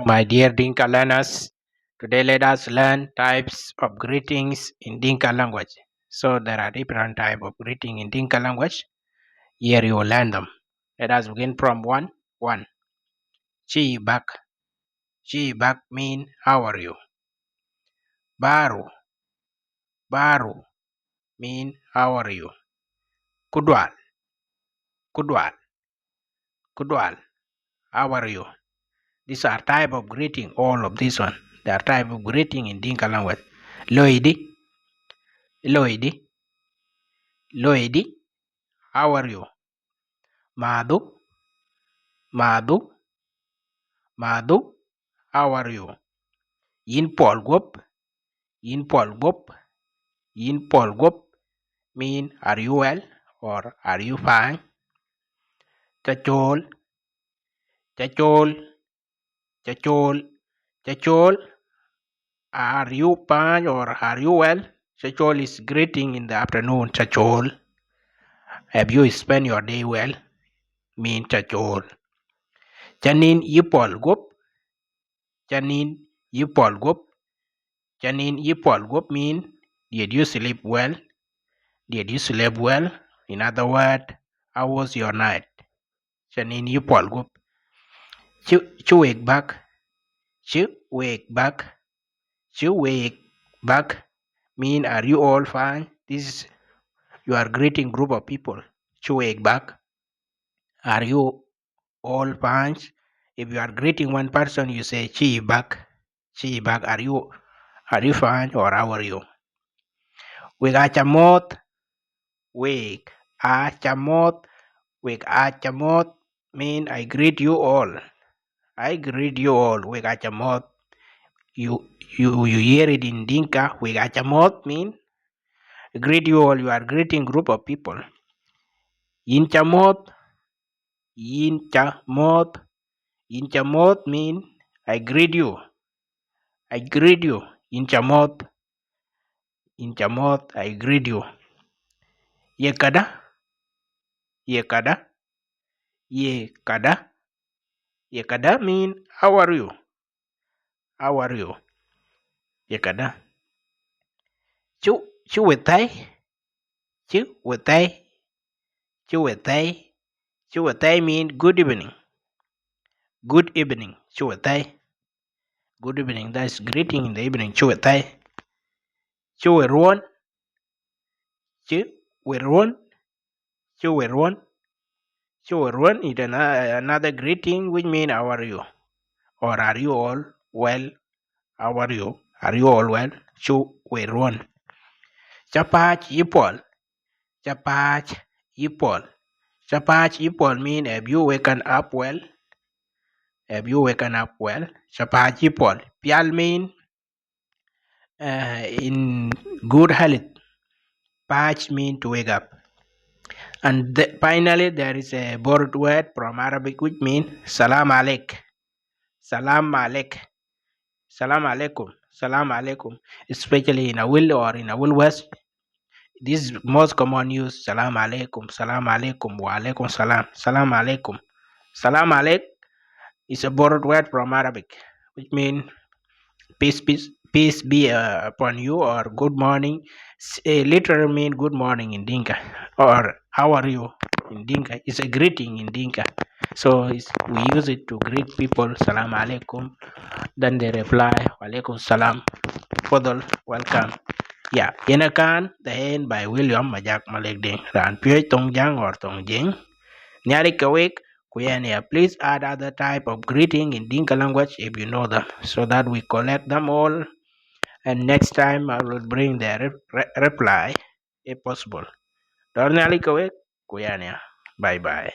My dear Dinka learners, today let us learn types of greetings in Dinka language. So there are different types of greeting in Dinka language. Here you will learn them. Let us begin from one. One. Chi bak. Chi bak mean how are you? Baru. Baru mean how are you? Kudwal. Kudwal. Kudwal. How are you? These are type of greeting. All of this one. They are type of greeting in Dinka language. Loidi. Loidi. Loidi. How are you? Madu, Madu, Madu, how are you? Yin Paul Gup, Yin Paul Gup, Yin Paul Gup mean are you well or are you fine? Chachol, Chachol, Chachol, Chachol, are you fine or are you well? Chachol is greeting in the afternoon. Chachol, have you spent your day well? Mean Chachol. Chanin Yipol Gup, Chanin Yipol Gup, Chanin Yipol Gup mean did you sleep well? Did you sleep well? In other words, how was your night? Chanin Yipol Gup. Chu wake back. Chu wake back. Chu wake back mean are you all fine? This is you are greeting group of people. Chu wake back. Are you all fine? If you are greeting one person, you say chi back. Chi back. Are you fine or how are you? Wake achamot. Wake achamot. Wake achamot mean I greet you all. I greet you all. Wegachamot. You hear it in Dinka. Wegachamot mean greet you all. You are greeting group of people. Yinchamot. Yinchamot. Yinchamot mean I greet you. I greet you. Yinchamot. Yinchamot. I greet you. Yekada. Yekada. Yekada. Yekada mean how are you? How are you? Yekada. Chu wetai. Chu wetai. Chuatai. Chuatai mean good evening. Good evening. Chuatai. Good evening. That's greeting in the evening. Chuatai. Chueruan. Chueruan. Chueruan. Chueruan is another greeting which means how are you? Or are you all well? How are you? Are you all well? Chueruan. Chapach Yipol. Chapach Yipol. Chapach Yipol mean have you waken up well? Have you waken up well? Chapach Yipol. Pial mean in good health. Pach mean to wake up. And finally, there is a borrowed word from Arabic which means salam alaik. Salam alaik. Salam alaikum. Salam alaikum. Especially in a will or in a will west. This is most common use. Salam alaikum. Salam alaikum. Wa alaikum salam. Salam alaikum. Salam alaik is a borrowed word from Arabic which means peace be upon you or good morning. Literally mean good morning in Dinka or how are you in Dinka. It's a greeting in Dinka. So we use it to greet people. Salam alaikum. Then they reply alaikum salam. Further welcome. Yeah, Yenakan, the end by William Majak Malegding. Ran Pui Tongjang or Tongjing. Nyari Kawik. Kuyania, please add other type of greeting in Dinka language if you know them, so that we collect them all. And next time I will bring the reply if possible. Dornali Kawik, Kuyania. Bye bye.